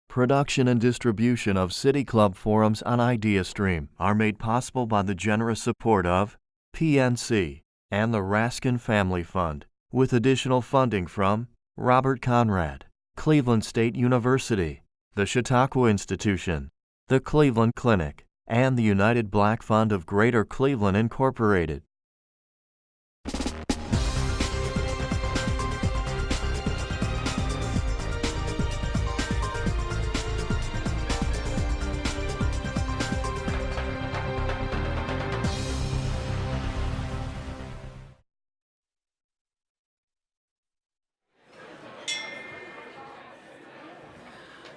Production and distribution of City Club forums on IdeaStream are made possible by the generous support of PNC and the Raskin Family Fund, with additional funding from Robert Conrad, Cleveland State University, the Chautauqua Institution, the Cleveland Clinic, and the United Black Fund of Greater Cleveland, Incorporated.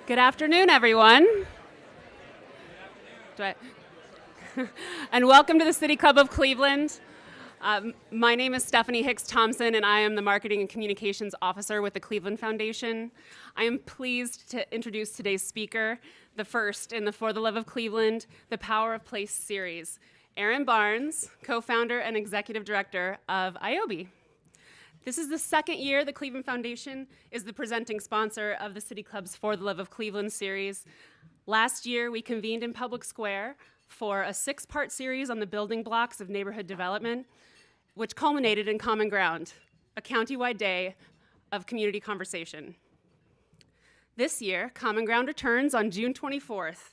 Good afternoon, everyone. And welcome to the City Club of Cleveland. My name is Stephanie Hicks Thompson, and I am the Marketing and Communications Officer with the Cleveland Foundation. I am pleased to introduce today's speaker, the first in the For the Love of Cleveland, The Power of Place series, Erin Barnes, co-founder and executive director of ioby. This is the second year the Cleveland Foundation is the presenting sponsor of the City Club's For the Love of Cleveland series. Last year, we convened in Public Square for a 6-part series on the building blocks of neighborhood development, which culminated in Common Ground, a countywide day of community conversation. This year, Common Ground returns on June 24th.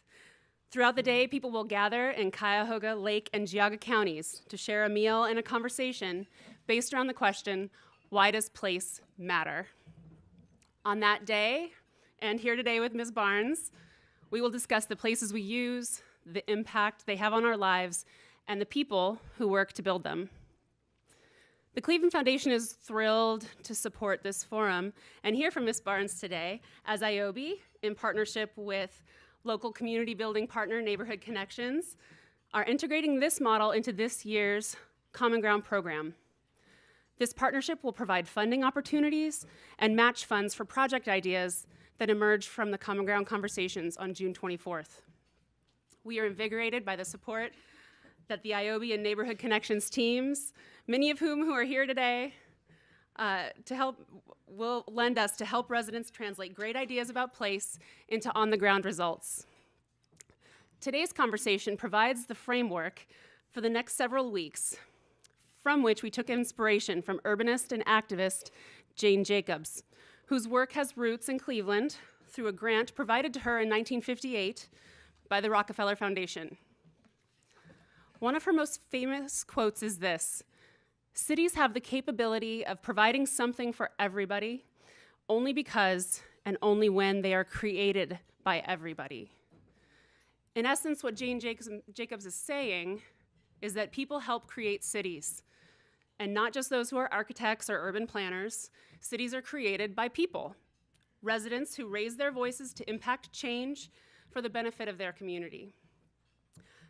Throughout the day, people will gather in Cuyahoga, Lake, and Geauga counties to share a meal and a conversation based around the question, why does place matter? On that day, and here today with Ms. Barnes, we will discuss the places we use, the impact they have on our lives, and the people who work to build them. The Cleveland Foundation is thrilled to support this forum and hear from Ms. Barnes today as ioby, in partnership with local community building partner Neighborhood Connections, are integrating this model into this year's Common Ground program. This partnership will provide funding opportunities and match funds for project ideas that emerged from the Common Ground conversations on June 24th. We are invigorated by the support that the ioby and Neighborhood Connections teams, many of whom are here today, will lend us to help residents translate great ideas about place into on-the-ground results. Today's conversation provides the framework for the next several weeks, from which we took inspiration from urbanist and activist Jane Jacobs, whose work has roots in Cleveland through a grant provided to her in 1958 by the Rockefeller Foundation. One of her most famous quotes is this: "Cities have the capability of providing something for everybody only because and only when they are created by everybody." In essence, what Jane Jacobs is saying is that people help create cities, and not just those who are architects or urban planners. Cities are created by people, residents who raise their voices to impact change for the benefit of their community.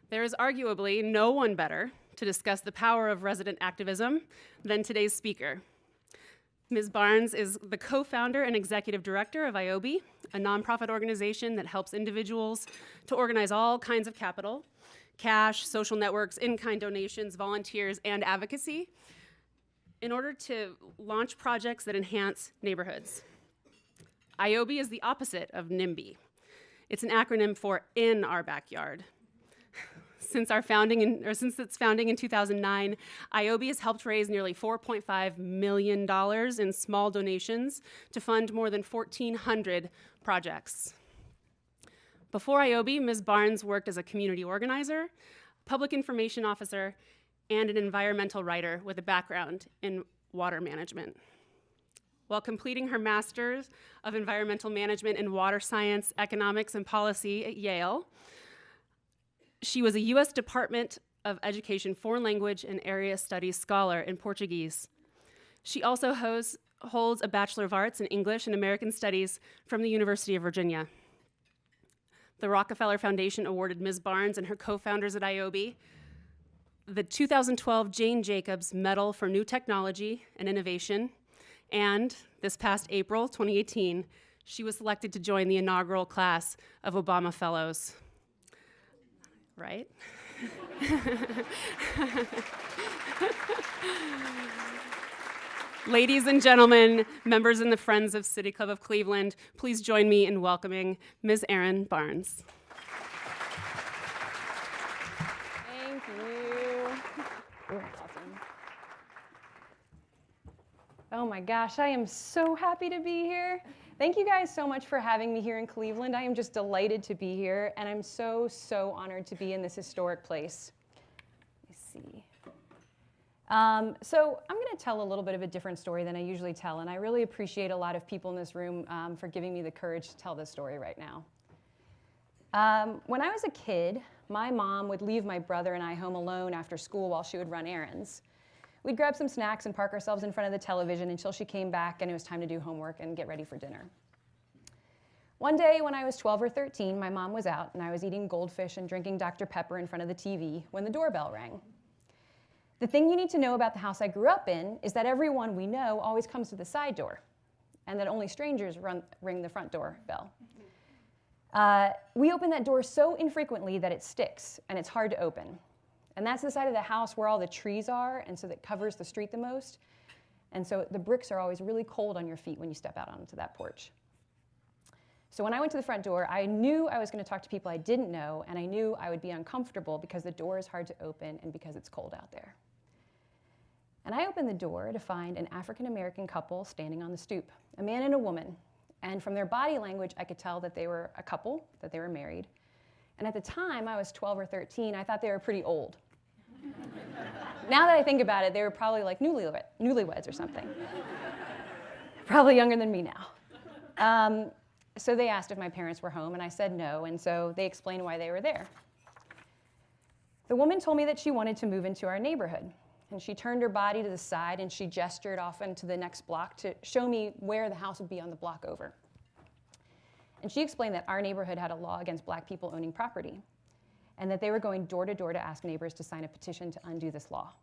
There is arguably no one better to discuss the power of resident activism than today's speaker. Ms. Barnes is the co-founder and executive director of ioby, a nonprofit organization that helps individuals to organize all kinds of capital, cash, social networks, in-kind donations, volunteers, and advocacy in order to launch projects that enhance neighborhoods. ioby is the opposite of NIMBY. It's an acronym for In Our Backyard. Since its founding in 2009, ioby has helped raise nearly $4.5 million in small donations to fund more than 1,400 projects. Before ioby, Ms. Barnes worked as a community organizer, public information officer, and an environmental writer with a background in water management. While completing her Master's of Environmental Management in Water Science, Economics, and Policy at Yale, she was a U.S. Department of Education Foreign Language and Area Studies Scholar in Portuguese. She also holds a Bachelor of Arts in English and American Studies from the University of Virginia. The Rockefeller Foundation awarded Ms. Barnes and her co-founders at ioby the 2012 Jane Jacobs Medal for New Technology and Innovation, and this past April 2018, she was selected to join the inaugural class of Obama Fellows. Right? Ladies and gentlemen, members and the friends of City Club of Cleveland, please join me in welcoming Ms. Erin Barnes. Thank you. Awesome. Oh my gosh, I am so happy to be here. Thank you guys so much for having me here in Cleveland. I am just delighted to be here, and I'm so honored to be in this historic place. Let me see. So I'm going to tell a little bit of a different story than I usually tell, and I really appreciate a lot of people in this room for giving me the courage to tell this story right now. When I was a kid, my mom would leave my brother and I home alone after school while she would run errands. We'd grab some snacks and park ourselves in front of the television until she came back and it was time to do homework and get ready for dinner. One day when I was 12 or 13, my mom was out and I was eating goldfish and drinking Dr. Pepper in front of the TV when the doorbell rang. The thing you need to know about the house I grew up in is that everyone we know always comes to the side door, and that only strangers ring the front door bell. We open that door so infrequently that it sticks and it's hard to open. And that's the side of the house where all the trees are, and so that covers the street the most. And so the bricks are always really cold on your feet when you step out onto that porch. So when I went to the front door, I knew I was going to talk to people I didn't know, and I knew I would be uncomfortable because the door is hard to open and because it's cold out there. And I opened the door to find an African-American couple standing on the stoop, a man and a woman. And from their body language, I could tell that they were a couple, that they were married. And at the time, I was 12 or 13, I thought they were pretty old. Now that I think about it, they were probably like newlyweds or something. Probably younger than me now. So they asked if my parents were home, and I said no, and so they explained why they were there. The woman told me that she wanted to move into our neighborhood, and she turned her body to the side and she gestured off into the next block to show me where the house would be on the block over. And she explained that our neighborhood had a law against black people owning property, and that they were going door to door to ask neighbors to sign a petition to undo this law.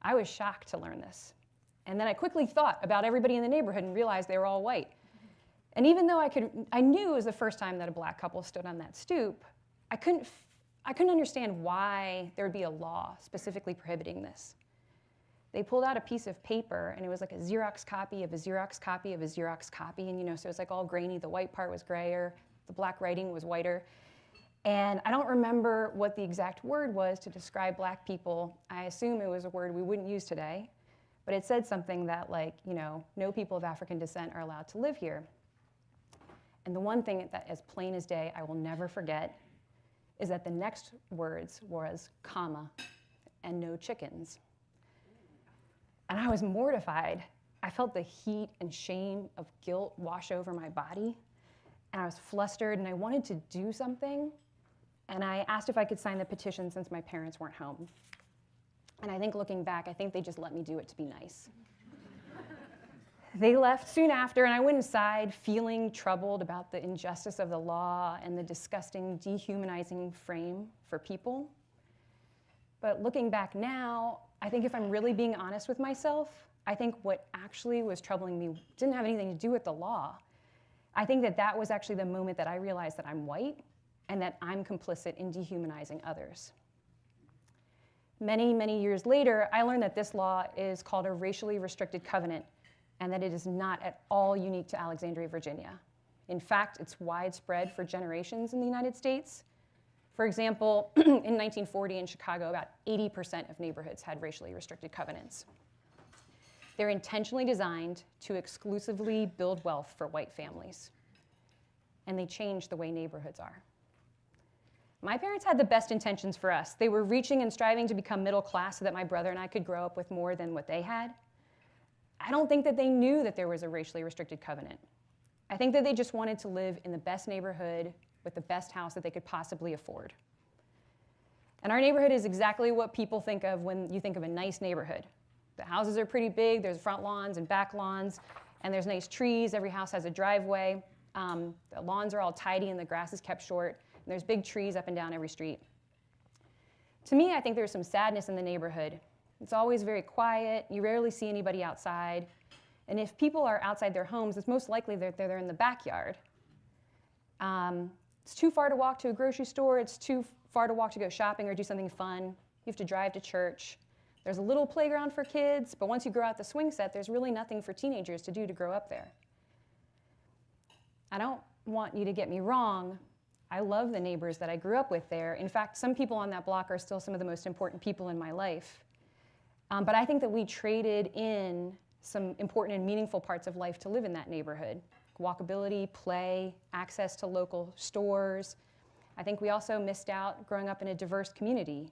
I was shocked to learn this. And then I quickly thought about everybody in the neighborhood and realized they were all white. And even though I knew it was the first time that a black couple stood on that stoop, I couldn't understand why there would be a law specifically prohibiting this. They pulled out a piece of paper, and it was like a Xerox copy of a Xerox copy of a Xerox copy, and so it was like all grainy. The white part was grayer, the black writing was whiter. And I don't remember what the exact word was to describe black people. I assume it was a word we wouldn't use today, but it said something that like, no people of African descent are allowed to live here. And the one thing that, as plain as day, I will never forget is that the next words was comma and no chickens. And I was mortified. I felt the heat and shame of guilt wash over my body. And I was flustered and I wanted to do something. And I asked if I could sign the petition since my parents weren't home. And I think looking back, I think they just let me do it to be nice. They left soon after, and I went inside feeling troubled about the injustice of the law and the disgusting, dehumanizing frame for people. But looking back now, I think if I'm really being honest with myself, I think what actually was troubling me didn't have anything to do with the law. I think that was actually the moment that I realized that I'm white and that I'm complicit in dehumanizing others. Many years later, I learned that this law is called a racially restricted covenant, and that it is not at all unique to Alexandria, Virginia. In fact, it's widespread for generations in the United States. For example, in 1940 in Chicago, about 80% of neighborhoods had racially restricted covenants. They're intentionally designed to exclusively build wealth for white families, and they change the way neighborhoods are. My parents had the best intentions for us. They were reaching and striving to become middle class so that my brother and I could grow up with more than what they had. I don't think that they knew that there was a racially restricted covenant. I think that they just wanted to live in the best neighborhood with the best house that they could possibly afford. And our neighborhood is exactly what people think of when you think of a nice neighborhood. The houses are pretty big, there's front lawns and back lawns, and there's nice trees, every house has a driveway. The lawns are all tidy and the grass is kept short, and there's big trees up and down every street. To me, I think there's some sadness in the neighborhood. It's always very quiet, you rarely see anybody outside, and if people are outside their homes, it's most likely that they're in the backyard. It's too far to walk to a grocery store, it's too far to walk to go shopping or do something fun. You have to drive to church. There's a little playground for kids, but once you grow out the swing set, there's really nothing for teenagers to do to grow up there. I don't want you to get me wrong. I love the neighbors that I grew up with there. In fact, some people on that block are still some of the most important people in my life. But I think that we traded in some important and meaningful parts of life to live in that neighborhood. Walkability, play, access to local stores. I think we also missed out growing up in a diverse community.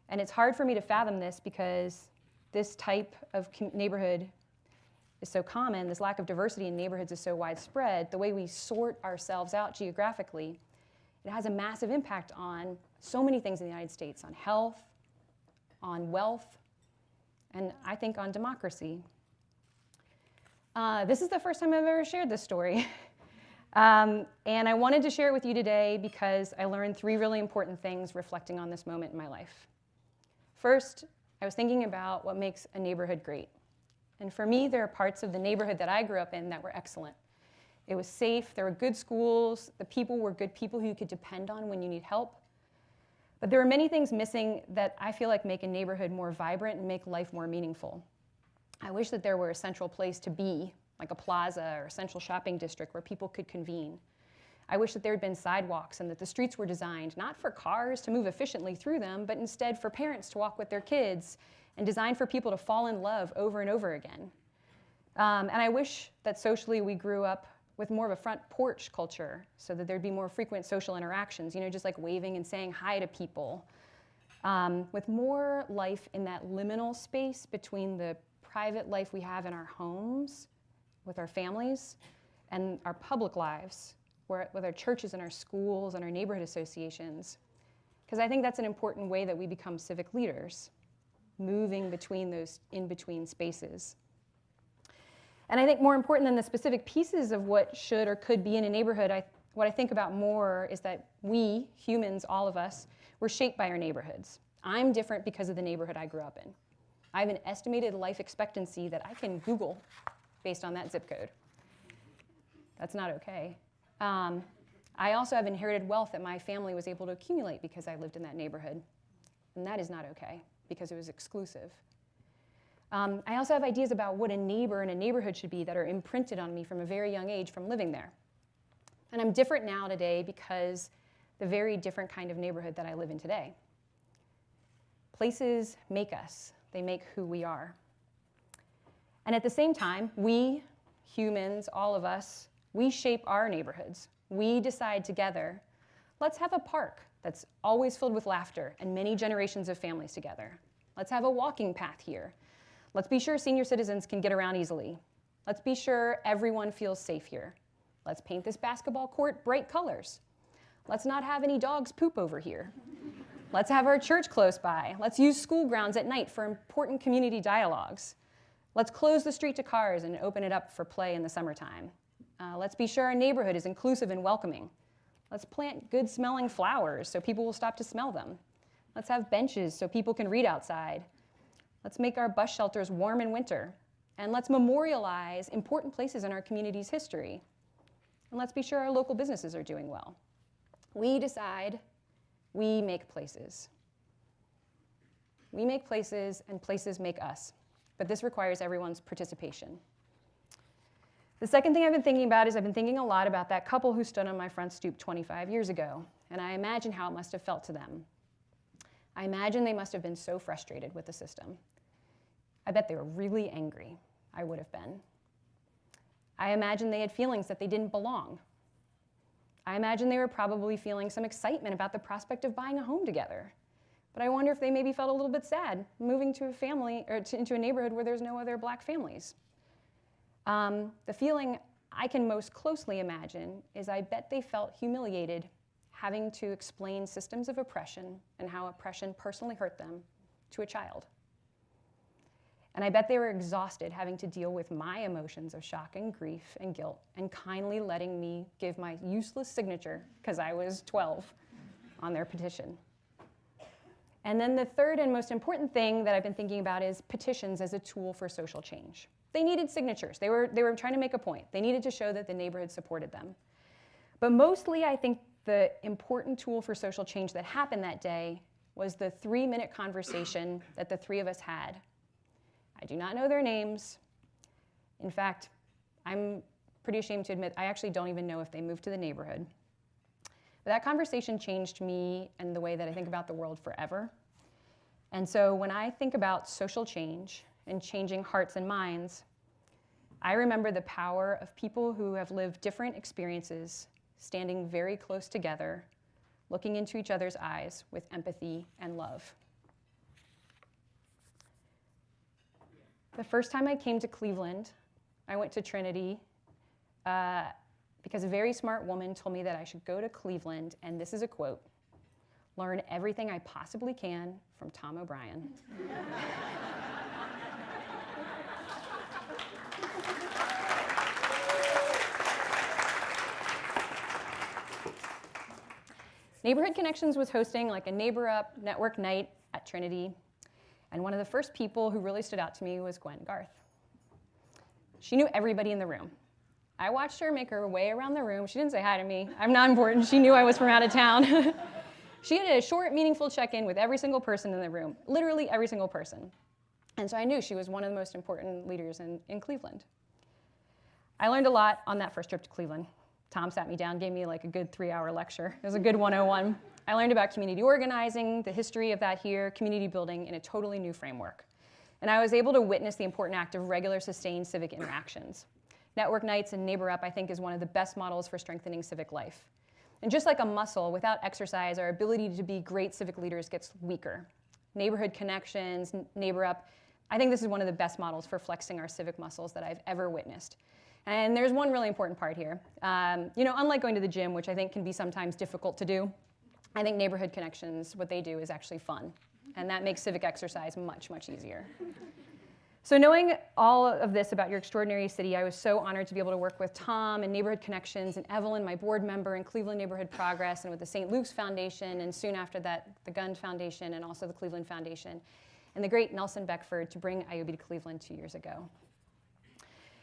And it's hard for me to fathom this because this type of neighborhood is so common, this lack of diversity in neighborhoods is so widespread. The way we sort ourselves out geographically, it has a massive impact on so many things in the United States, on health, on wealth, and I think on democracy. This is the first time I've ever shared this story. And I wanted to share it with you today because I learned 3 really important things reflecting on this moment in my life. First, I was thinking about what makes a neighborhood great. And for me, there are parts of the neighborhood that I grew up in that were excellent. It was safe, there were good schools, the people were good people who you could depend on when you need help. But there are many things missing that I feel like make a neighborhood more vibrant and make life more meaningful. I wish that there were a central place to be, like a plaza or a central shopping district where people could convene. I wish that there had been sidewalks and that the streets were designed not for cars to move efficiently through them, but instead for parents to walk with their kids and designed for people to fall in love over and over again. And I wish that socially we grew up with more of a front porch culture so that there'd be more frequent social interactions, just like waving and saying hi to people, with more life in that liminal space between the private life we have in our homes with our families and our public lives, with our churches and our schools and our neighborhood associations. Because I think that's an important way that we become civic leaders, moving between those in-between spaces. And I think more important than the specific pieces of what should or could be in a neighborhood, what I think about more is that we, humans, all of us, we're shaped by our neighborhoods. I'm different because of the neighborhood I grew up in. I have an estimated life expectancy that I can Google based on that zip code. That's not okay. I also have inherited wealth that my family was able to accumulate because I lived in that neighborhood. And that is not okay because it was exclusive. I also have ideas about what a neighbor in a neighborhood should be that are imprinted on me from a very young age from living there. And I'm different now today because the very different kind of neighborhood that I live in today. Places make us. They make who we are. And at the same time, we, humans, all of us, we shape our neighborhoods. We decide together, let's have a park that's always filled with laughter and many generations of families together. Let's have a walking path here. Let's be sure senior citizens can get around easily. Let's be sure everyone feels safe here. Let's paint this basketball court bright colors. Let's not have any dogs poop over here. Let's have our church close by. Let's use school grounds at night for important community dialogues. Let's close the street to cars and open it up for play in the summertime. Let's be sure our neighborhood is inclusive and welcoming. Let's plant good-smelling flowers so people will stop to smell them. Let's have benches so people can read outside. Let's make our bus shelters warm in winter. And let's memorialize important places in our community's history. And let's be sure our local businesses are doing well. We decide, we make places. We make places, and places make us. But this requires everyone's participation. The second thing I've been thinking about is I've been thinking a lot about that couple who stood on my front stoop 25 years ago, and I imagine how it must have felt to them. I imagine they must have been so frustrated with the system. I bet they were really angry. I would have been. I imagine they had feelings that they didn't belong. I imagine they were probably feeling some excitement about the prospect of buying a home together. But I wonder if they maybe felt a little bit sad moving to a family or into a neighborhood where there's no other black families. The feeling I can most closely imagine is I bet they felt humiliated having to explain systems of oppression and how oppression personally hurt them to a child. And I bet they were exhausted having to deal with my emotions of shock and grief and guilt and kindly letting me give my useless signature, because I was 12, on their petition. And then the third and most important thing that I've been thinking about is petitions as a tool for social change. They needed signatures. They were trying to make a point. They needed to show that the neighborhood supported them. But mostly, I think the important tool for social change that happened that day was the 3-minute conversation that the three of us had. I do not know their names. In fact, I'm pretty ashamed to admit I actually don't even know if they moved to the neighborhood. But that conversation changed me and the way that I think about the world forever. And so when I think about social change and changing hearts and minds, I remember the power of people who have lived different experiences, standing very close together, looking into each other's eyes with empathy and love. The first time I came to Cleveland, I went to Trinity because a very smart woman told me that I should go to Cleveland, and this is a quote, "Learn everything I possibly can from Tom O'Brien." Neighborhood Connections was hosting like a Neighbor Up network night at Trinity, and one of the first people who really stood out to me was Gwen Garth. She knew everybody in the room. I watched her make her way around the room. She didn't say hi to me. I'm not important. She knew I was from out of town. She had a short, meaningful check-in with every single person in the room, literally every single person. And so I knew she was one of the most important leaders in Cleveland. I learned a lot on that first trip to Cleveland. Tom sat me down, gave me like a good 3-hour lecture. It was a good 101. I learned about community organizing, the history of that here, community building in a totally new framework. And I was able to witness the important act of regular, sustained civic interactions. Network nights and Neighbor Up, I think, is one of the best models for strengthening civic life. And just like a muscle, without exercise, our ability to be great civic leaders gets weaker. Neighborhood Connections, Neighbor Up, I think this is one of the best models for flexing our civic muscles that I've ever witnessed. And there's one really important part here. Unlike going to the gym, which I think can be sometimes difficult to do, I think Neighborhood Connections, what they do is actually fun. And that makes civic exercise much, much easier. So knowing all of this about your extraordinary city, I was so honored to be able to work with Tom and Neighborhood Connections and Evelyn, my board member, and Cleveland Neighborhood Progress, and with the St. Luke's Foundation, and soon after that, the Gund Foundation, and also the Cleveland Foundation, and the great Nelson Beckford to bring ioby to Cleveland 2 years ago.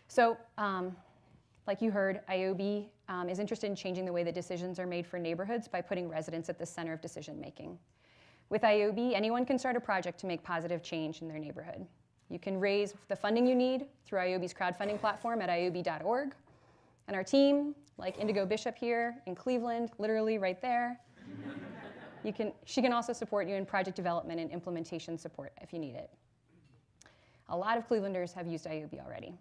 So, like you heard, ioby is interested in changing the way that decisions are made for neighborhoods by putting residents at the center of decision making. With ioby, anyone can start a project to make positive change in their neighborhood. You can raise the funding you need through ioby's crowdfunding platform at ioby.org. And our team, like Indigo Bishop here in Cleveland, literally right there, she can also support you in project development and implementation support if you need it. A lot of Clevelanders have used ioby already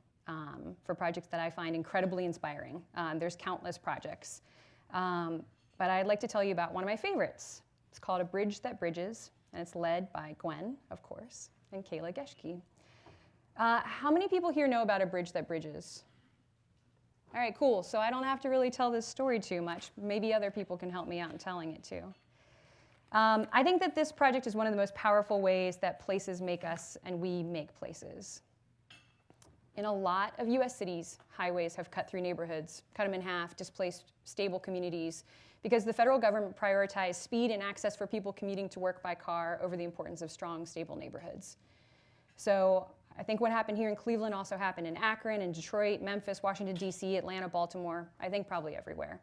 for projects that I find incredibly inspiring. There's countless projects. But I'd like to tell you about one of my favorites. It's called A Bridge That Bridges, and it's led by Gwen, of course, and Kayla Geschke. How many people here know about A Bridge That Bridges? All right, cool. So I don't have to really tell this story too much. Maybe other people can help me out in telling it too. I think that this project is one of the most powerful ways that places make us and we make places. In a lot of US cities, highways have cut through neighborhoods, cut them in half, displaced stable communities, because the federal government prioritized speed and access for people commuting to work by car over the importance of strong, stable neighborhoods. So I think what happened here in Cleveland also happened in Akron, in Detroit, Memphis, Washington, D.C., Atlanta, Baltimore, I think probably everywhere.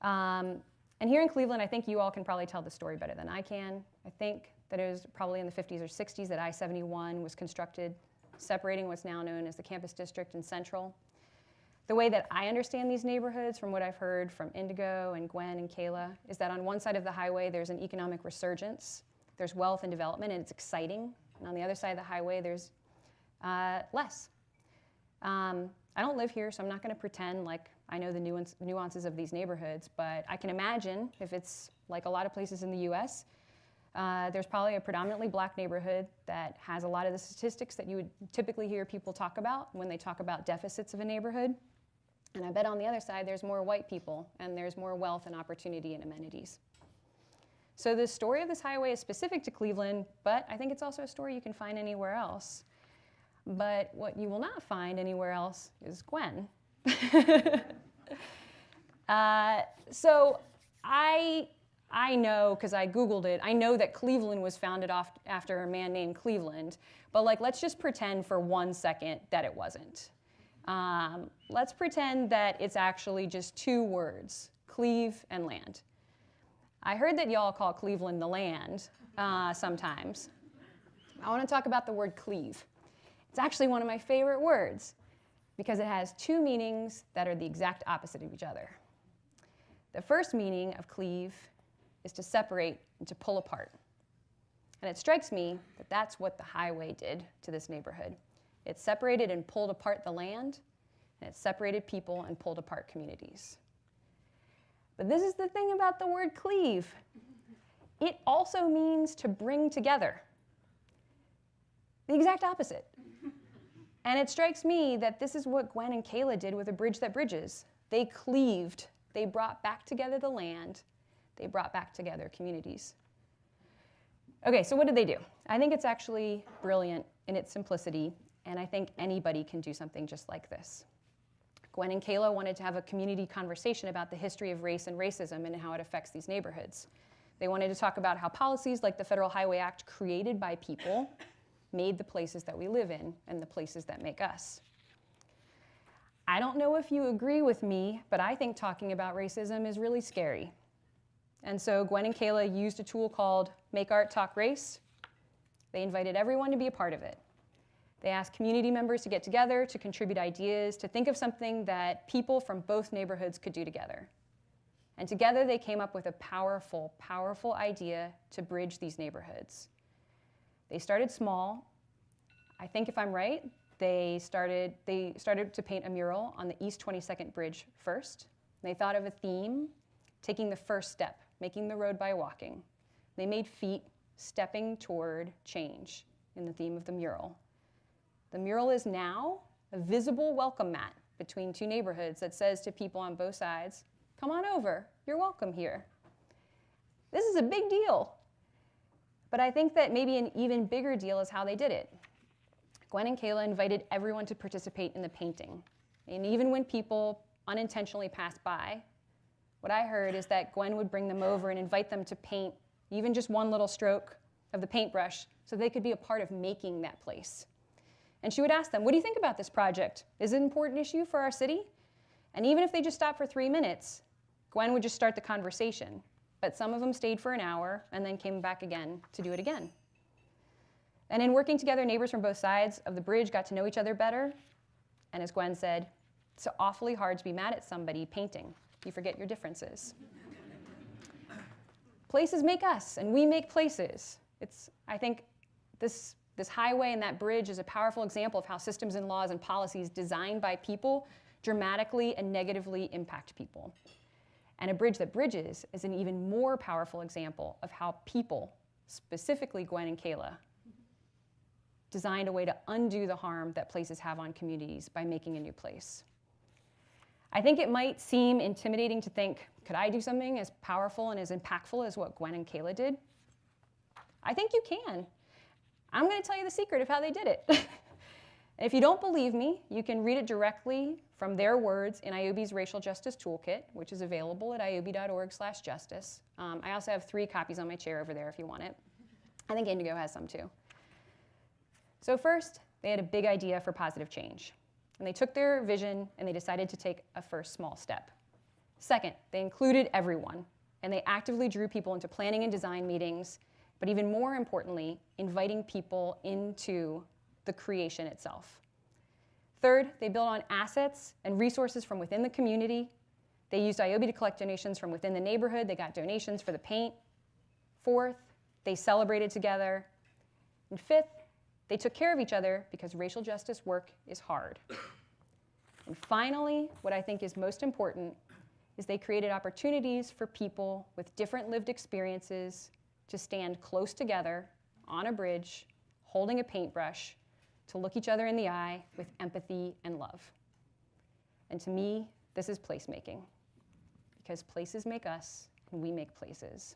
And here in Cleveland, I think you all can probably tell the story better than I can. I think that it was probably in the 50s or 60s that I-71 was constructed, separating what's now known as the Campus District and Central. The way that I understand these neighborhoods, from what I've heard from Indigo and Gwen and Kayla, is that on one side of the highway, there's an economic resurgence, there's wealth and development, and it's exciting. And on the other side of the highway, there's less. I don't live here, so I'm not going to pretend like I know the nuances of these neighborhoods, but I can imagine if it's like a lot of places in the US, there's probably a predominantly black neighborhood that has a lot of the statistics that you would typically hear people talk about when they talk about deficits of a neighborhood. And I bet on the other side, there's more white people, and there's more wealth and opportunity and amenities. So the story of this highway is specific to Cleveland, but I think it's also a story you can find anywhere else. But what you will not find anywhere else is Gwen. So I know, because I Googled it, I know that Cleveland was founded after a man named Cleveland, but let's just pretend for 1 second that it wasn't. Let's pretend that it's actually just 2 words, cleave and land. I heard that y'all call Cleveland the land sometimes. I want to talk about the word cleave. It's actually one of my favorite words because it has two meanings that are the exact opposite of each other. The first meaning of cleave is to separate and to pull apart. And it strikes me that that's what the highway did to this neighborhood. It separated and pulled apart the land, and it separated people and pulled apart communities. But this is the thing about the word cleave. It also means to bring together. The exact opposite. And it strikes me that this is what Gwen and Kayla did with A Bridge That Bridges. They cleaved. They brought back together the land. They brought back together communities. Okay, so what did they do? I think it's actually brilliant in its simplicity, and I think anybody can do something just like this. Gwen and Kayla wanted to have a community conversation about the history of race and racism and how it affects these neighborhoods. They wanted to talk about how policies like the Federal Highway Act, created by people, made the places that we live in and the places that make us. I don't know if you agree with me, but I think talking about racism is really scary. And so Gwen and Kayla used a tool called Make Art Talk Race. They invited everyone to be a part of it. They asked community members to get together, to contribute ideas, to think of something that people from both neighborhoods could do together. And together they came up with a powerful, powerful idea to bridge these neighborhoods. They started small. I think if I'm right, they started to paint a mural on the East 22nd Bridge first. They thought of a theme, taking the first step, making the road by walking. They made feet stepping toward change in the theme of the mural. The mural is now a visible welcome mat between two neighborhoods that says to people on both sides, come on over, you're welcome here. This is a big deal. But I think that maybe an even bigger deal is how they did it. Gwen and Kayla invited everyone to participate in the painting. And even when people unintentionally passed by, what I heard is that Gwen would bring them over and invite them to paint even just one little stroke of the paintbrush so they could be a part of making that place. And she would ask them, what do you think about this project? Is it an important issue for our city? And even if they just stopped for 3 minutes, Gwen would just start the conversation. But some of them stayed for an hour and then came back again to do it again. And in working together, neighbors from both sides of the bridge got to know each other better. And as Gwen said, it's awfully hard to be mad at somebody painting. You forget your differences. Places make us, and we make places. I think this highway and that bridge is a powerful example of how systems and laws and policies designed by people dramatically and negatively impact people. And A Bridge That Bridges is an even more powerful example of how people, specifically Gwen and Kayla, designed a way to undo the harm that places have on communities by making a new place. I think it might seem intimidating to think, could I do something as powerful and as impactful as what Gwen and Kayla did? I think you can. I'm going to tell you the secret of how they did it. If you don't believe me, you can read it directly from their words in ioby's Racial Justice Toolkit, which is available at ioby.org/justice. I also have 3 copies on my chair over there if you want it. I think Indigo has some too. So first, they had a big idea for positive change. And they took their vision and they decided to take a first small step. Second, they included everyone, and they actively drew people into planning and design meetings, but even more importantly, inviting people into the creation itself. Third, they built on assets and resources from within the community. They used ioby to collect donations from within the neighborhood. They got donations for the paint. Fourth, they celebrated together. And fifth, they took care of each other because racial justice work is hard. And finally, what I think is most important is they created opportunities for people with different lived experiences to stand close together on a bridge, holding a paintbrush, to look each other in the eye with empathy and love. And to me, this is placemaking, because places make us and we make places.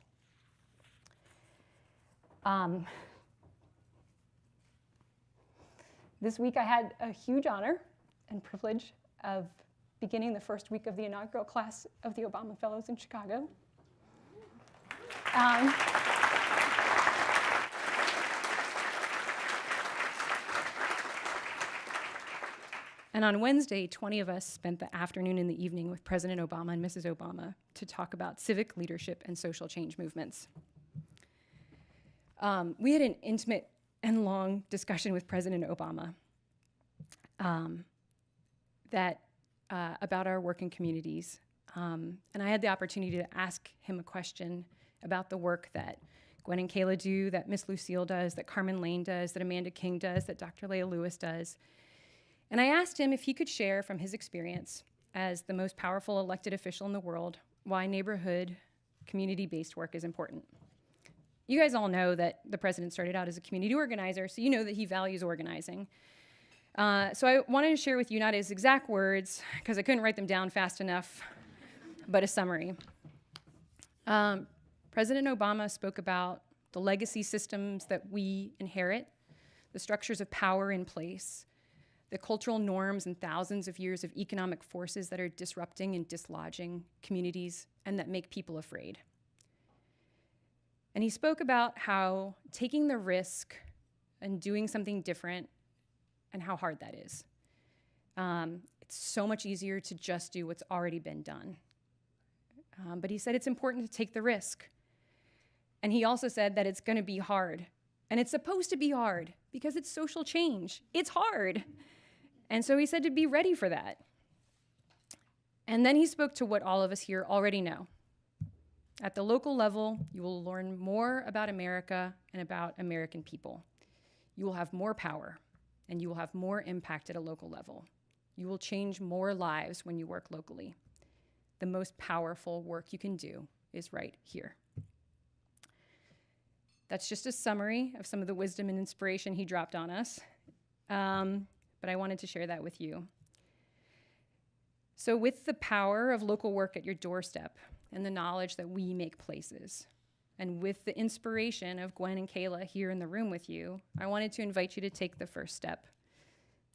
This week I had a huge honor and privilege of beginning the first week of the inaugural class of the Obama Fellows in Chicago. And on Wednesday, 20 of us spent the afternoon and the evening with President Obama and Mrs. Obama to talk about civic leadership and social change movements. We had an intimate and long discussion with President Obama about our work in communities. And I had the opportunity to ask him a question about the work that Gwen and Kayla do, that Miss Lucille does, that Carmen Lane does, that Amanda King does, that Dr. Leah Lewis does. And I asked him if he could share from his experience as the most powerful elected official in the world why neighborhood, community-based work is important. You guys all know that the president started out as a community organizer, so you know that he values organizing. So I wanted to share with you not his exact words, because I couldn't write them down fast enough, but a summary. President Obama spoke about the legacy systems that we inherit, the structures of power in place, the cultural norms and thousands of years of economic forces that are disrupting and dislodging communities and that make people afraid. And he spoke about how taking the risk and doing something different and how hard that is. It's so much easier to just do what's already been done. But he said it's important to take the risk. And he also said that it's going to be hard. And it's supposed to be hard because it's social change. It's hard. And so he said to be ready for that. And then he spoke to what all of us here already know. At the local level, you will learn more about America and about American people. You will have more power, and you will have more impact at a local level. You will change more lives when you work locally. The most powerful work you can do is right here. That's just a summary of some of the wisdom and inspiration he dropped on us, but I wanted to share that with you. So with the power of local work at your doorstep and the knowledge that we make places, and with the inspiration of Gwen and Kayla here in the room with you, I wanted to invite you to take the first step.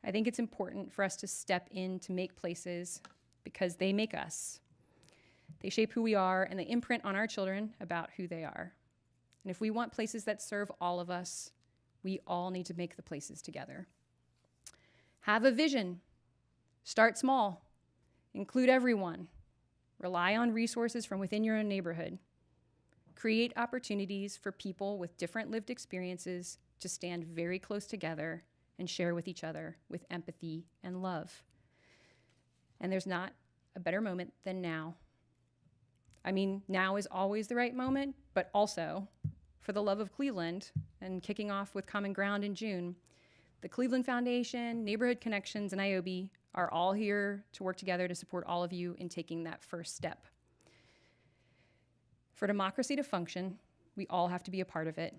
I think it's important for us to step in to make places because they make us. They shape who we are, and they imprint on our children about who they are. And if we want places that serve all of us, we all need to make the places together. Have a vision. Start small. Include everyone. Rely on resources from within your own neighborhood. Create opportunities for people with different lived experiences to stand very close together and share with each other with empathy and love. And there's not a better moment than now. I mean, now is always the right moment, but also, for the love of Cleveland, and kicking off with Common Ground in June, the Cleveland Foundation, Neighborhood Connections, and ioby are all here to work together to support all of you in taking that first step. For democracy to function, we all have to be a part of it.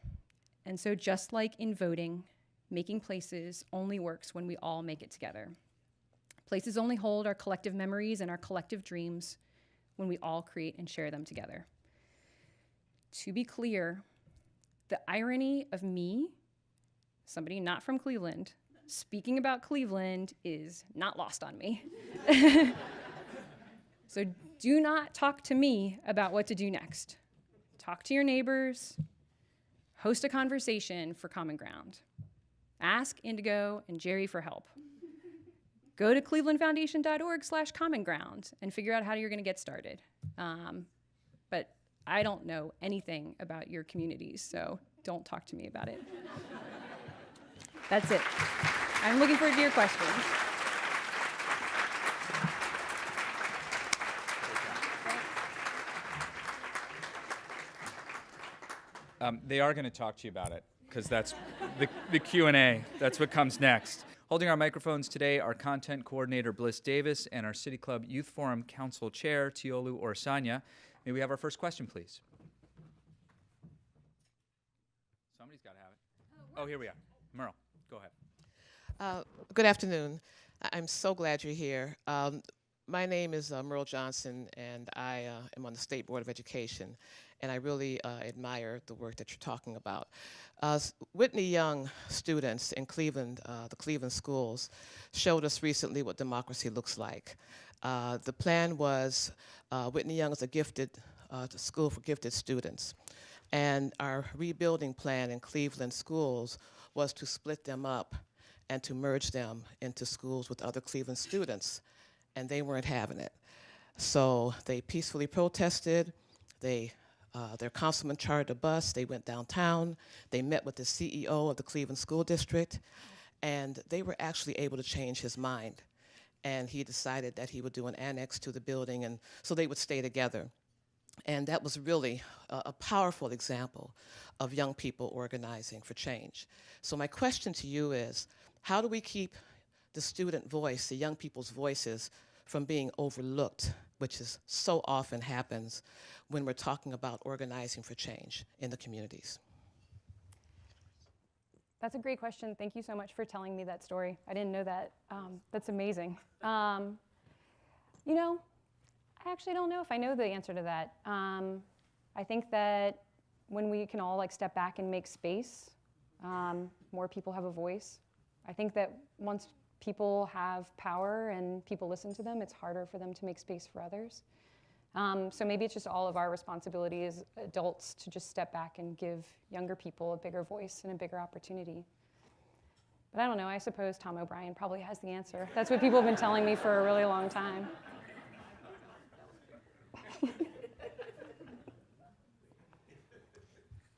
And so just like in voting, making places only works when we all make it together. Places only hold our collective memories and our collective dreams when we all create and share them together. To be clear, the irony of me, somebody not from Cleveland, speaking about Cleveland is not lost on me. So do not talk to me about what to do next. Talk to your neighbors, host a conversation for Common Ground. Ask Indigo and Jerry for help. Go to clevelandfoundation.org/common ground and figure out how you're going to get started. But I don't know anything about your communities, so don't talk to me about it. That's it. I'm looking forward to your questions. They are going to talk to you about it, because that's the Q&A. That's what comes next. Holding our microphones today, our content coordinator, Bliss Davis, and our City Club Youth Forum Council Chair, Tiolu Orsanya. May we have our first question, please? Somebody's got to have it. Oh, here we are. Merle, go ahead. Good afternoon. I'm so glad you're here. My name is Merle Johnson, and I am on the State Board of Education, and I really admire the work that you're talking about. Whitney Young students in Cleveland, the Cleveland schools, showed us recently what democracy looks like. The plan was Whitney Young is a gifted school for gifted students, and our rebuilding plan in Cleveland schools was to split them up and to merge them into schools with other Cleveland students, and they weren't having it. So they peacefully protested. Their councilman chartered a bus. They went downtown. They met with the CEO of the Cleveland School District, and they were actually able to change his mind. And he decided that he would do an annex to the building, and so they would stay together. And that was really a powerful example of young people organizing for change. So my question to you is, how do we keep the student voice, the young people's voices, from being overlooked, which is so often happens when we're talking about organizing for change in the communities? That's a great question. Thank you so much for telling me that story. I didn't know that. That's amazing. You know, I actually don't know if I know the answer to that. I think that when we can all like step back and make space, more people have a voice. I think that once people have power and people listen to them, it's harder for them to make space for others. So maybe it's just all of our responsibility as adults to just step back and give younger people a bigger voice and a bigger opportunity. But I don't know, I suppose Tom O'Brien probably has the answer. That's what people have been telling me for a really long time.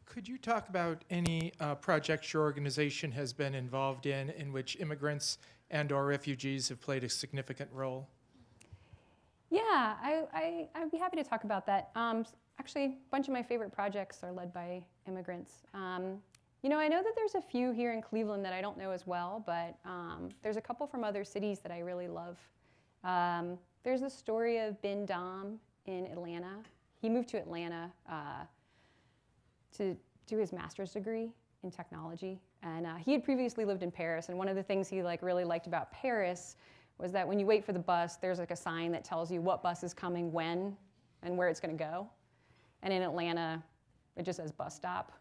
Could you talk about any projects your organization has been involved in which immigrants and/or refugees have played a significant role? Yeah, I'd be happy to talk about that. Actually, a bunch of my favorite projects are led by immigrants. You know, I know that there's a few here in Cleveland that I don't know as well, but there's a couple from other cities that I really love. There's the story of Ben Dom in Atlanta. He moved to Atlanta to do his master's degree in technology, and he had previously lived in Paris. And one of the things he really liked about Paris was that when you wait for the bus, there's like a sign that tells you what bus is coming when and where it's going to go. And in Atlanta, it just says bus stop.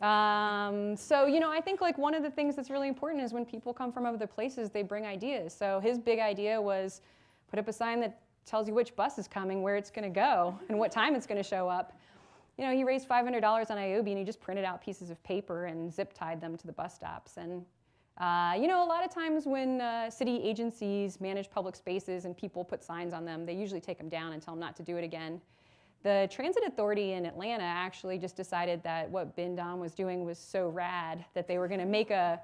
So, you know, I think like one of the things that's really important is when people come from other places, they bring ideas. So his big idea was put up a sign that tells you which bus is coming, where it's going to go, and what time it's going to show up. You know, he raised $500 on ioby, and he just printed out pieces of paper and zip tied them to the bus stops. And, you know, a lot of times when city agencies manage public spaces and people put signs on them, they usually take them down and tell them not to do it again. The Transit Authority in Atlanta actually just decided that what Ben Dom was doing was so rad that they were going to make a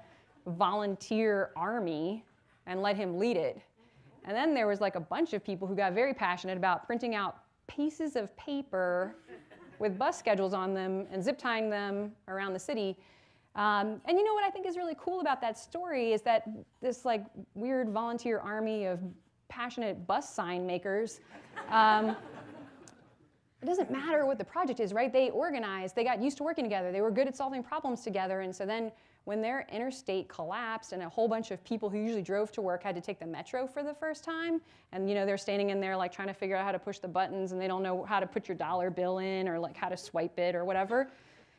volunteer army and let him lead it. And then there was like a bunch of people who got very passionate about printing out pieces of paper with bus schedules on them and zip tying them around the city. And you know what I think is really cool about that story is that this like weird volunteer army of passionate bus sign makers, it doesn't matter what the project is, right? They organized, they got used to working together, they were good at solving problems together, and so then when their interstate collapsed and a whole bunch of people who usually drove to work had to take the metro for the first time, and you know they're standing in there like trying to figure out how to push the buttons and they don't know how to put your dollar bill in or like how to swipe it or whatever,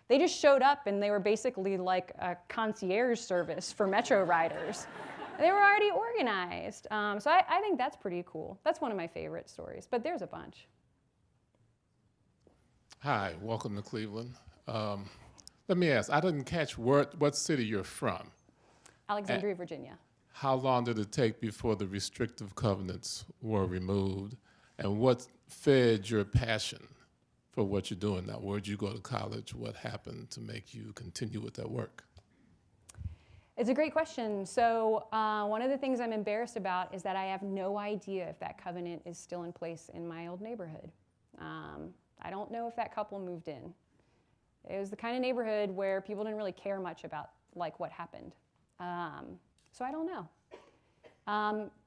they just showed up and they were basically like a concierge service for metro riders. They were already organized. So I think that's pretty cool. That's one of my favorite stories, but there's a bunch. Hi, welcome to Cleveland. Let me ask, I didn't catch what city you're from. Alexandria, Virginia. How long did it take before the restrictive covenants were removed? And what fed your passion for what you're doing now? Where'd you go to college? What happened to make you continue with that work? It's a great question. So one of the things I'm embarrassed about is that I have no idea if that covenant is still in place in my old neighborhood. I don't know if that couple moved in. It was the kind of neighborhood where people didn't really care much about like what happened. So I don't know.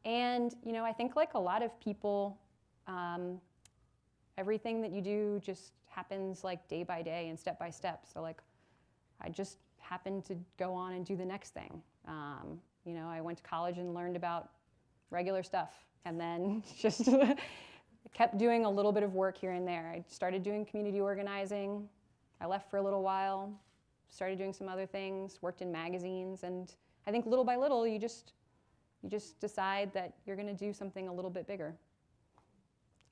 And you know, I think like a lot of people, everything that you do just happens like day by day and step by step. So like, I just happened to go on and do the next thing. You know, I went to college and learned about regular stuff, and then just kept doing a little bit of work here and there. I started doing community organizing. I left for a little while, started doing some other things, worked in magazines, and I think little by little you just decide that you're going to do something a little bit bigger.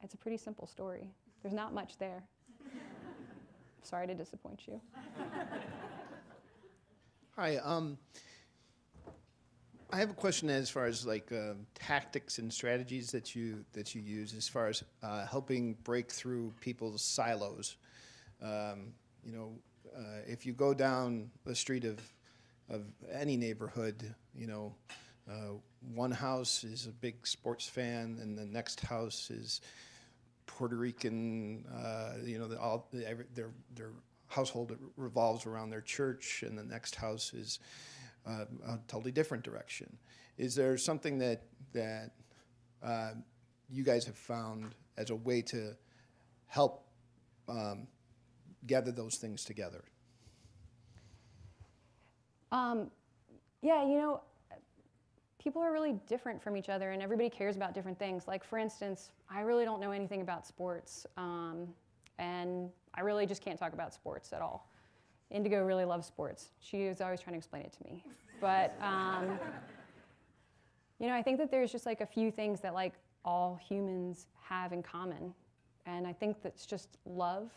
It's a pretty simple story. There's not much there. sorry to disappoint you. Hi. I have a question as far as like tactics and strategies that you use as far as helping break through people's silos. You know, if you go down the street of any neighborhood, you know, one house is a big sports fan, and the next house is Puerto Rican. You know, their household revolves around their church, and the next house is a totally different direction. Is there something that you guys have found as a way to help gather those things together? Yeah, you know, people are really different from each other, and everybody cares about different things. Like, for instance, I really don't know anything about sports, and I really just can't talk about sports at all. Indigo really loves sports. She is always trying to explain it to me. But, you know, I think that there's just like a few things that like all humans have in common. And I think that's just love,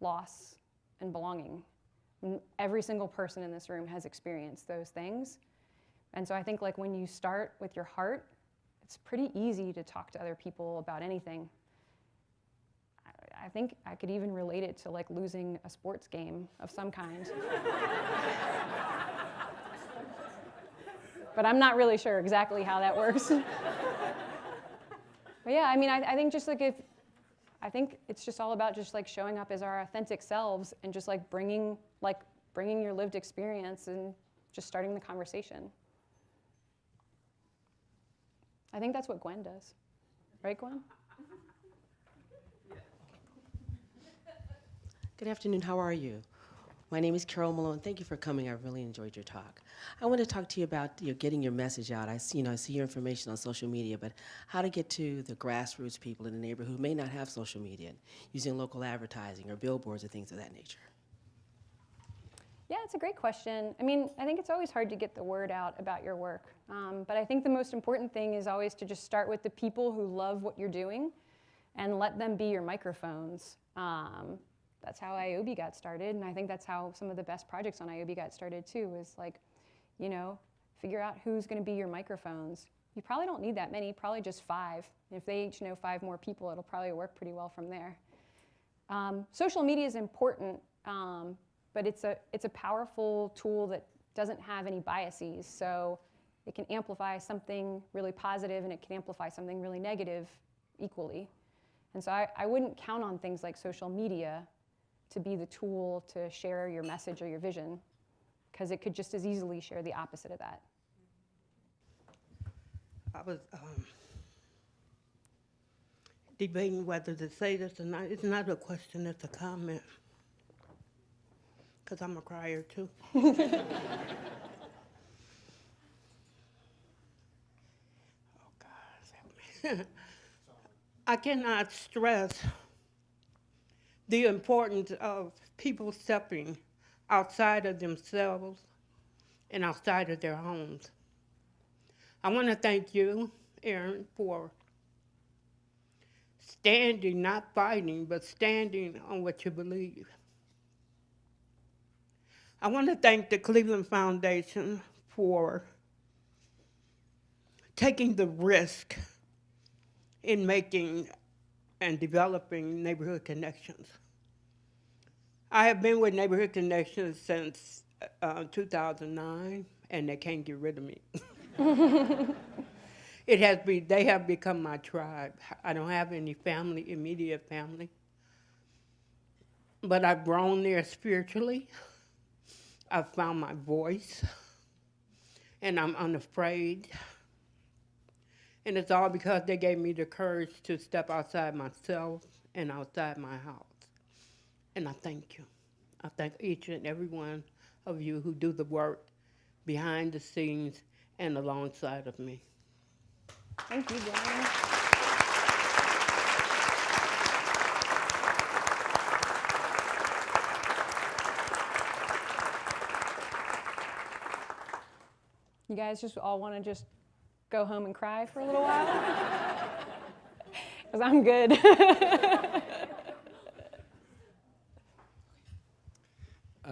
loss, and belonging. Every single person in this room has experienced those things. And so I think like when you start with your heart, it's pretty easy to talk to other people about anything. I think I could even relate it to like losing a sports game of some kind. But I'm not really sure exactly how that works. But yeah, I mean, I think just like I think it's just all about just like showing up as our authentic selves and just like bringing your lived experience and just starting the conversation. I think that's what Gwen does. Right, Gwen? Good afternoon, how are you? My name is Carol Malone. Thank you for coming. I really enjoyed your talk. I want to talk to you about getting your message out. I see your information on social media, but how to get to the grassroots people in the neighborhood who may not have social media, using local advertising or billboards or things of that nature. Yeah, it's a great question. I mean, I think it's always hard to get the word out about your work. But I think the most important thing is always to just start with the people who love what you're doing and let them be your microphones. That's how ioby got started, and I think that's how some of the best projects on ioby got started too, is like, you know, figure out who's gonna be your microphones. You probably don't need that many, probably just 5. If they each know 5 more people, it'll probably work pretty well from there. Social media is important, but it's a powerful tool that doesn't have any biases, so it can amplify something really positive and it can amplify something really negative equally. And so I wouldn't count on things like social media to be the tool to share your message or your vision, because it could just as easily share the opposite of that. I was debating whether to say this or not. It's not a question, it's a comment, because I'm a crier too. Oh, God, help me. I cannot stress the importance of people stepping outside of themselves and outside of their homes. I want to thank you, Erin, for standing, not fighting, but standing on what you believe. I want to thank the Cleveland Foundation for taking the risk in making and developing Neighborhood Connections. I have been with Neighborhood Connections since 2009, and they can't get rid of me. They have become my tribe. I don't have any family, immediate family, but I've grown there spiritually. I've found my voice, and I'm unafraid. And it's all because they gave me the courage to step outside myself and outside my house. And I thank you. I thank each and every one of you who do the work behind the scenes and alongside of me. Thank you, Gwen. You guys just all want to just go home and cry for a little while? Because I'm good.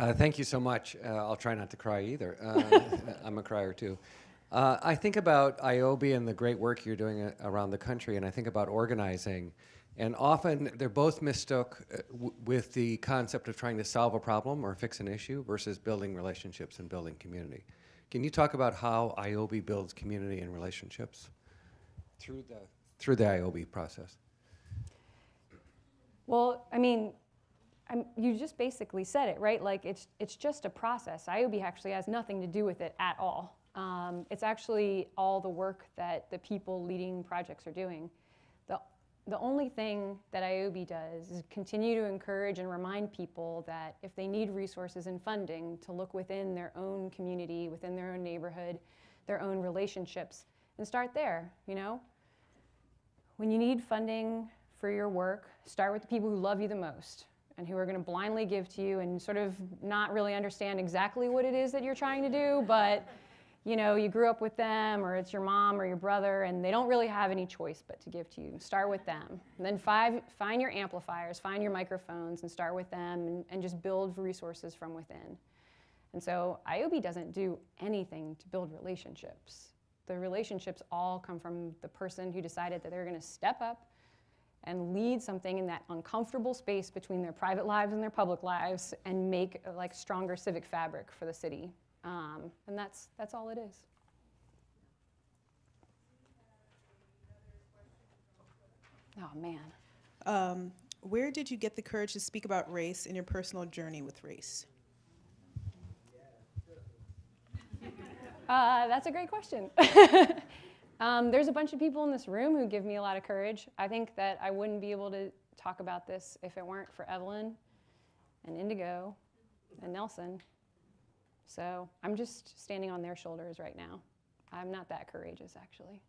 Thank you so much. I'll try not to cry either. I'm a crier too. I think about ioby and the great work you're doing around the country, and I think about organizing. And often they're both mistook with the concept of trying to solve a problem or fix an issue versus building relationships and building community. Can you talk about how ioby builds community and relationships through the ioby process? Well, I mean, you just basically said it, right? Like it's just a process. ioby actually has nothing to do with it at all. It's actually all the work that the people leading projects are doing. The only thing that ioby does is continue to encourage and remind people that if they need resources and funding, to look within their own community, within their own neighborhood, their own relationships, and start there, you know? When you need funding for your work, start with the people who love you the most and who are going to blindly give to you and sort of not really understand exactly what it is that you're trying to do, but you know, you grew up with them, or it's your mom or your brother, and they don't really have any choice but to give to you. Start with them. And then find your amplifiers, find your microphones, and start with them, and just build resources from within. And so ioby doesn't do anything to build relationships. The relationships all come from the person who decided that they're going to step up and lead something in that uncomfortable space between their private lives and their public lives and make a stronger civic fabric for the city. And that's all it is. Oh, man. Where did you get the courage to speak about race in your personal journey with race? That's a great question. There's a bunch of people in this room who give me a lot of courage. I think that I wouldn't be able to talk about this if it weren't for Evelyn and Indigo and Nelson. So I'm just standing on their shoulders right now. I'm not that courageous, actually.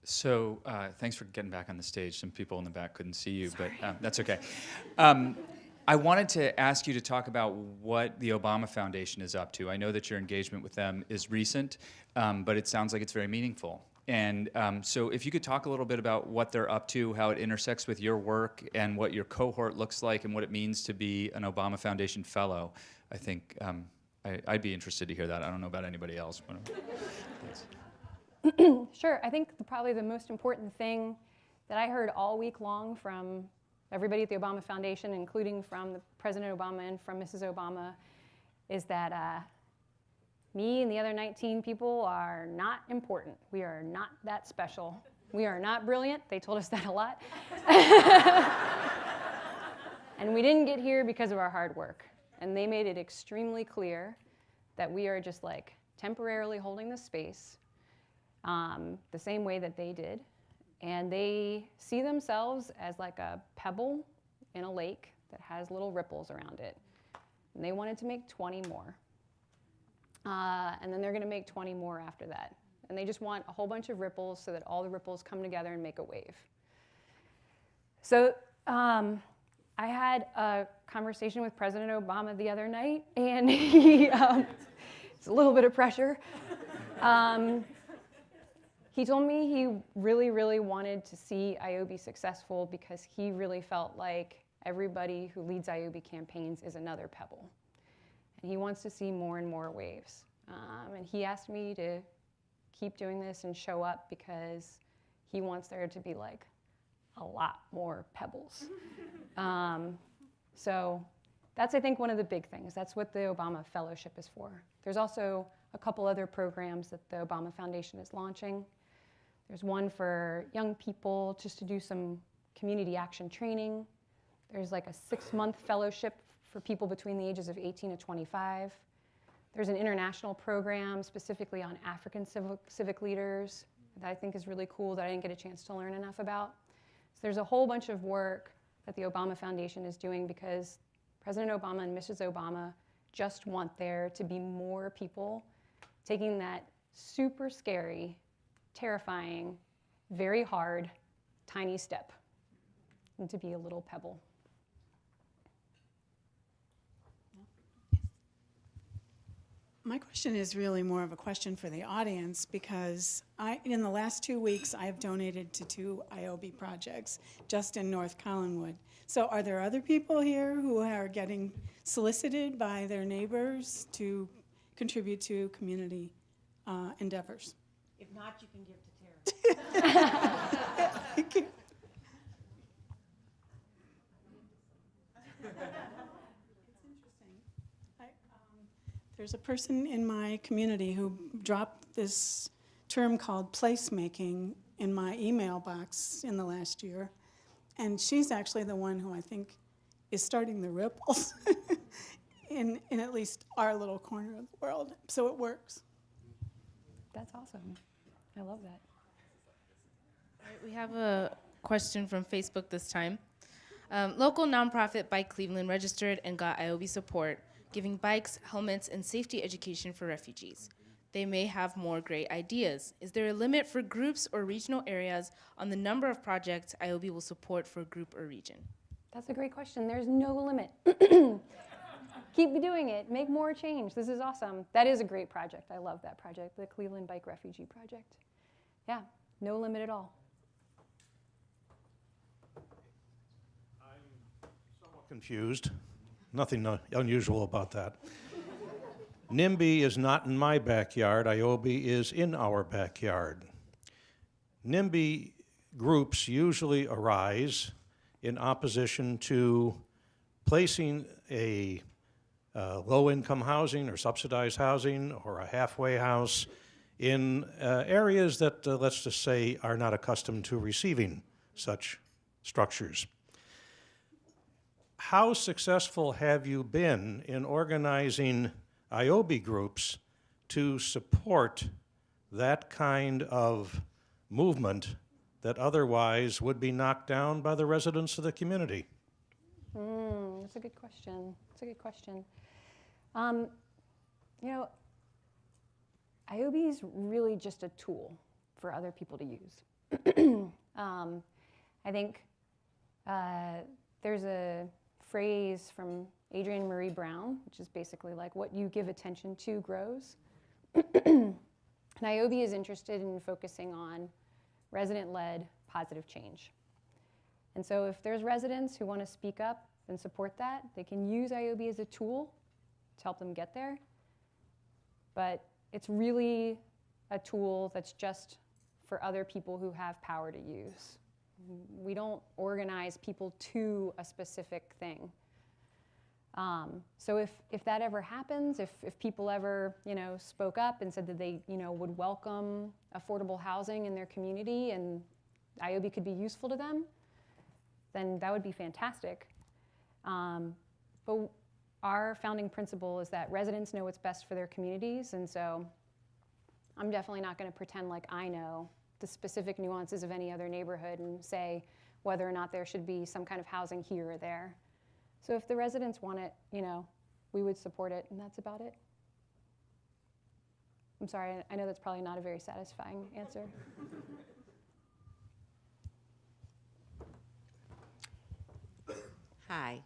So thanks for getting back on the stage. Some people in the back couldn't see you, but that's okay. I wanted to ask you to talk about what the Obama Foundation is up to. I know that your engagement with them is recent, but it sounds like it's very meaningful. And so if you could talk a little bit about what they're up to, how it intersects with your work, and what your cohort looks like, and what it means to be an Obama Foundation Fellow, I think I'd be interested to hear that. I don't know about anybody else. Sure. I think probably the most important thing that I heard all week long from everybody at the Obama Foundation, including from President Obama and from Mrs. Obama, is that me and the other 19 people are not important. We are not that special. We are not brilliant. They told us that a lot. And we didn't get here because of our hard work. And they made it extremely clear that we are just temporarily holding this space the same way that they did. And they see themselves as a pebble in a lake that has little ripples around it. And they wanted to make 20 more. And then they're going to make 20 more after that. And they just want a whole bunch of ripples so that all the ripples come together and make a wave. So I had a conversation with President Obama the other night, and it's a little bit of pressure. He told me he really, really wanted to see ioby successful because he really felt like everybody who leads ioby campaigns is another pebble. And he wants to see more and more waves. And he asked me to keep doing this and show up because he wants there to be a lot more pebbles. So that's, I think, one of the big things. That's what the Obama Fellowship is for. There's also a couple other programs that the Obama Foundation is launching. There's one for young people just to do some community action training. There's a 6-month fellowship for people between the ages of 18 to 25. There's an international program specifically on African civic leaders that I think is really cool that I didn't get a chance to learn enough about. So there's a whole bunch of work that the Obama Foundation is doing because President Obama and Mrs. Obama just want there to be more people taking that super scary, terrifying, very hard, tiny step and to be a little pebble. My question is really more of a question for the audience because in the last 2 weeks, I've donated to 2 ioby projects just in North Collinwood. So are there other people here who are getting solicited by their neighbors to contribute to community endeavors? If not, you can give to Tara. There's a person in my community who dropped this term called placemaking in my email box in the last year, and she's actually the one who I think is starting the ripples in at least our little corner of the world. So it works. That's awesome. I love that. All right, we have a question from Facebook this time. Local nonprofit Bike Cleveland registered and got ioby support, giving bikes, helmets, and safety education for refugees. They may have more great ideas. Is there a limit for groups or regional areas on the number of projects ioby will support for a group or region? That's a great question. There's no limit. Keep doing it. Make more change. This is awesome. That is a great project. I love that project, the Cleveland Bike Refugee Project. Yeah, no limit at all. I'm somewhat confused. Nothing unusual about that. NIMBY is not in my backyard. ioby is in our backyard. NIMBY groups usually arise in opposition to placing a low-income housing or subsidized housing or a halfway house in areas that, let's just say, are not accustomed to receiving such structures. How successful have you been in organizing ioby groups to support that kind of movement that otherwise would be knocked down by the residents of the community? That's a good question. That's a good question. You know, ioby is really just a tool for other people to use. I think there's a phrase from Adrienne Marie Brown, which is basically like what you give attention to grows. And ioby is interested in focusing on resident-led positive change. And so if there's residents who want to speak up and support that, they can use ioby as a tool to help them get there. But it's really a tool that's just for other people who have power to use. We don't organize people to a specific thing. So if that ever happens, if people ever, spoke up and said that they, would welcome affordable housing in their community and ioby could be useful to them, then that would be fantastic. But our founding principle is that residents know what's best for their communities, and so I'm definitely not going to pretend like I know the specific nuances of any other neighborhood and say whether or not there should be some kind of housing here or there. So if the residents want it, we would support it, and that's about it. I'm sorry, I know that's probably not a very satisfying answer. Hi,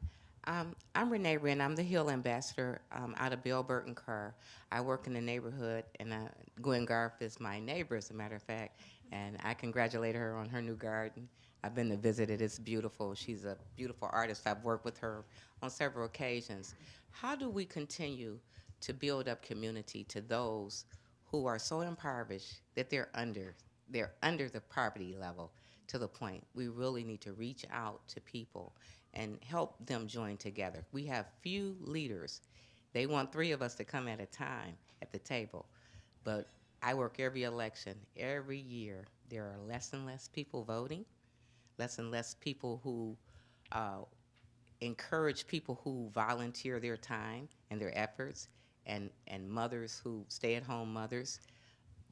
I'm Renee Wren. I'm the Hill Ambassador out of Bill Burton Kerr. I work in the neighborhood, and Gwen Garf is my neighbor, as a matter of fact, and I congratulate her on her new garden. I've been to visit it. It's beautiful. She's a beautiful artist. I've worked with her on several occasions. How do we continue to build up community to those who are so impoverished that they're under the poverty level to the point we really need to reach out to people and help them join together? We have few leaders. They want 3 of us to come at a time at the table. But I work every election. Every year, there are less and less people voting, less and less people who encourage people who volunteer their time and their efforts, and mothers who stay-at-home mothers.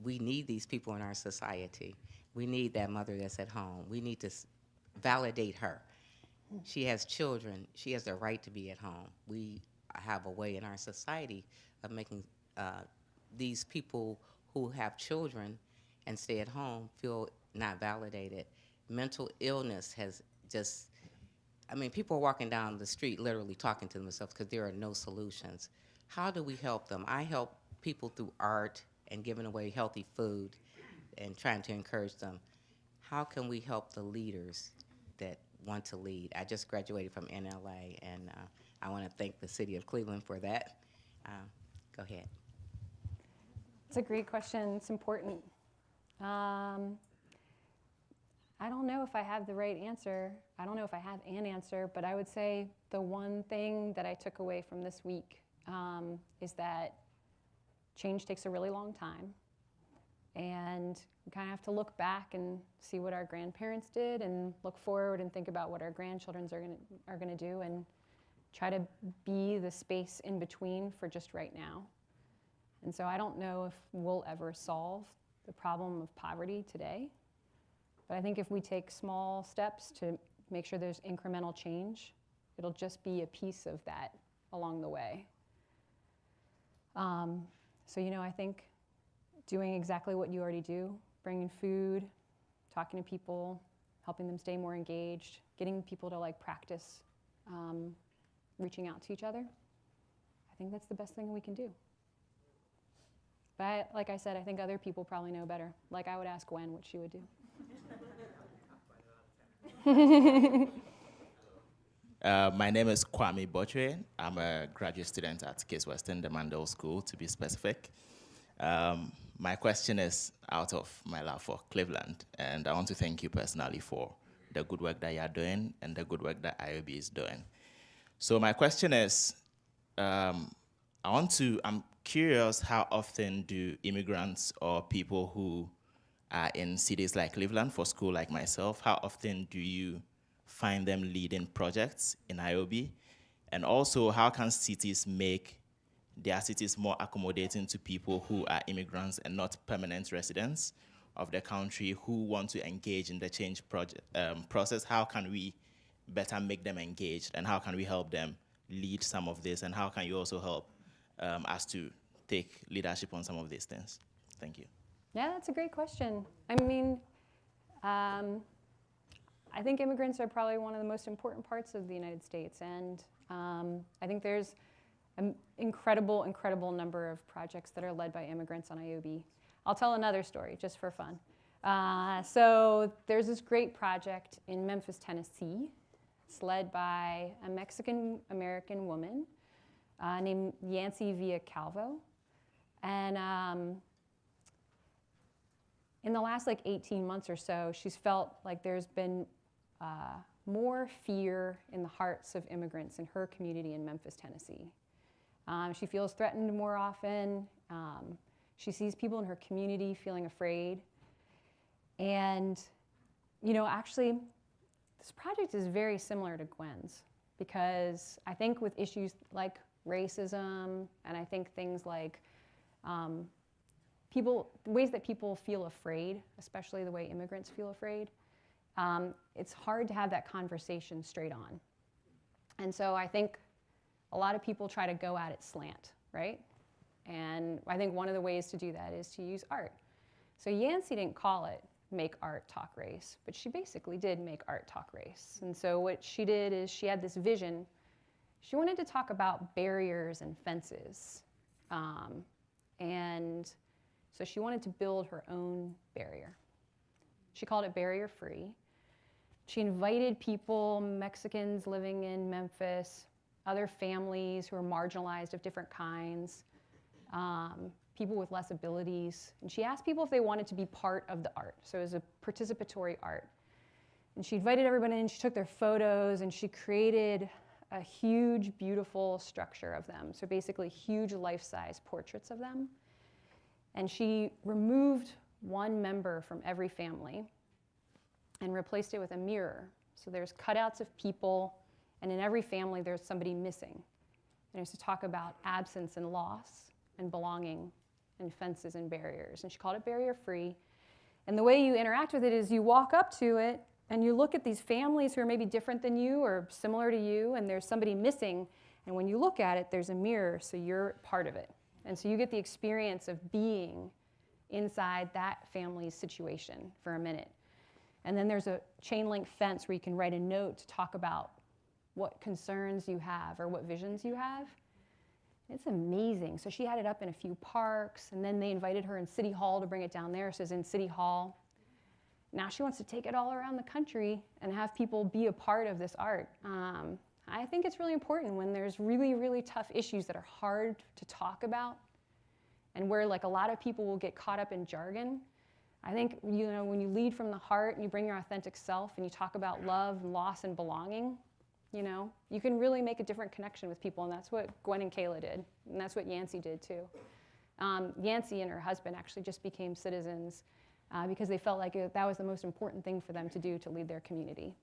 We need these people in our society. We need that mother that's at home. We need to validate her. She has children. She has the right to be at home. We have a way in our society of making these people who have children and stay at home feel not validated. Mental illness has just, people are walking down the street literally talking to themselves because there are no solutions. How do we help them? I help people through art and giving away healthy food and trying to encourage them. How can we help the leaders that want to lead? I just graduated from NLA, and I want to thank the city of Cleveland for that. Go ahead. It's a great question. It's important. I don't know if I have the right answer. I don't know if I have an answer, but I would say the one thing that I took away from this week is that change takes a really long time. And we kind of have to look back and see what our grandparents did and look forward and think about what our grandchildren are gonna do and try to be the space in between for just right now. And so I don't know if we'll ever solve the problem of poverty today, but I think if we take small steps to make sure there's incremental change, it'll just be a piece of that along the way. So, you know, I think doing exactly what you already do, bringing food, talking to people, helping them stay more engaged, getting people to like practice reaching out to each other, I think that's the best thing we can do. But like I said, I think other people probably know better. Like I would ask Gwen what she would do. My name is Kwame Botre. I'm a graduate student at Case Western, the Mandel School, to be specific. My question is out of my love for Cleveland, and I want to thank you personally for the good work that you are doing and the good work that ioby is doing. So my question is, I'm curious, how often do immigrants or people who are in cities like Cleveland for school like myself, how often do you find them leading projects in ioby? And also, how can cities make their cities more accommodating to people who are immigrants and not permanent residents of the country who want to engage in the change process? How can we better make them engaged, and how can we help them lead some of this, and how can you also help us to take leadership on some of these things? Thank you. Yeah, that's a great question. I mean, I think immigrants are probably one of the most important parts of the United States, and I think there's an incredible, incredible number of projects that are led by immigrants on ioby. I'll tell another story just for fun. So there's this great project in Memphis, Tennessee. It's led by a Mexican-American woman named Yancy Villa-Calvo. And in the last 18 months or so, she's felt like there's been more fear in the hearts of immigrants in her community in Memphis, Tennessee. She feels threatened more often. She sees people in her community feeling afraid. And, you know, actually, this project is very similar to Gwen's, because I think with issues like racism, and I think things like ways that people feel afraid, especially the way immigrants feel afraid, it's hard to have that conversation straight on. And so I think a lot of people try to go at it slant, right? And I think one of the ways to do that is to use art. So Yancy didn't call it Make Art Talk Race, but she basically did Make Art Talk Race. And so what she did is she had this vision. She wanted to talk about barriers and fences. And so she wanted to build her own barrier. She called it Barrier Free. She invited people, Mexicans living in Memphis, other families who are marginalized of different kinds, people with less abilities. And she asked people if they wanted to be part of the art. So it was a participatory art. And she invited everyone in, she took their photos, and she created a huge, beautiful structure of them. So basically huge life-size portraits of them. And she removed one member from every family and replaced it with a mirror. So there's cutouts of people, and in every family there's somebody missing. And it was to talk about absence and loss and belonging and fences and barriers. And she called it Barrier Free. And the way you interact with it is you walk up to it and you look at these families who are maybe different than you or similar to you, and there's somebody missing. And when you look at it, there's a mirror, so you're part of it. And so you get the experience of being inside that family's situation for a minute. And then there's a chain link fence where you can write a note to talk about what concerns you have or what visions you have. It's amazing. So she had it up in a few parks, and then they invited her in City Hall to bring it down there. So it's in City Hall. Now she wants to take it all around the country and have people be a part of this art. I think it's really important when there's really, really tough issues that are hard to talk about and where like a lot of people will get caught up in jargon. I think, you know, when you lead from the heart and you bring your authentic self and you talk about love, loss, and belonging, you know, you can really make a different connection with people, and that's what Gwen and Kayla did, and that's what Yancey did too. Yancey and her husband actually just became citizens because they felt like that was the most important thing for them to do to lead their community.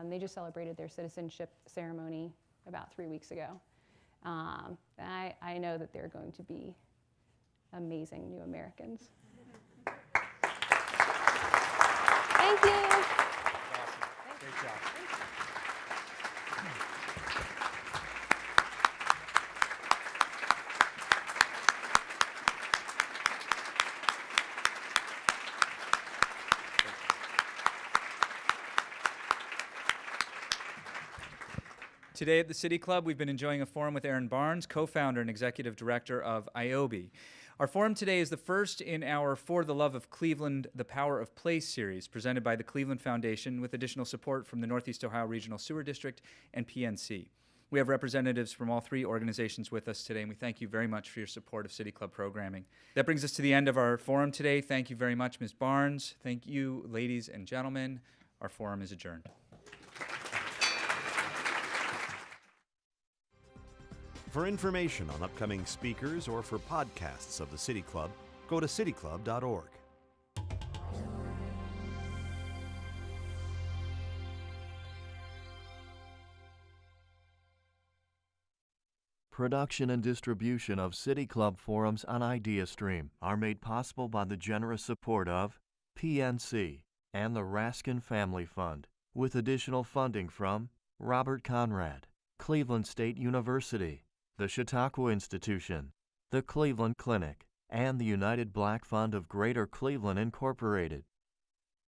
They just celebrated their citizenship ceremony about 3 weeks ago. I know that they're going to be amazing new Americans. Thank you. Awesome. Great job. Today at the City Club, we've been enjoying a forum with Erin Barnes, co-founder and executive director of ioby. Our forum today is the first in our For the Love of Cleveland, The Power of Place series, presented by the Cleveland Foundation with additional support from the Northeast Ohio Regional Sewer District and PNC. We have representatives from all three organizations with us today, and we thank you very much for your support of City Club programming. That brings us to the end of our forum today. Thank you very much, Ms. Barnes. Thank you, ladies and gentlemen. Our forum is adjourned. For information on upcoming speakers or for podcasts of the City Club, go to cityclub.org. Production and distribution of City Club forums on IdeaStream are made possible by the generous support of PNC and the Raskin Family Fund, with additional funding from Robert Conrad, Cleveland State University, the Chautauqua Institution, the Cleveland Clinic, and the United Black Fund of Greater Cleveland Incorporated.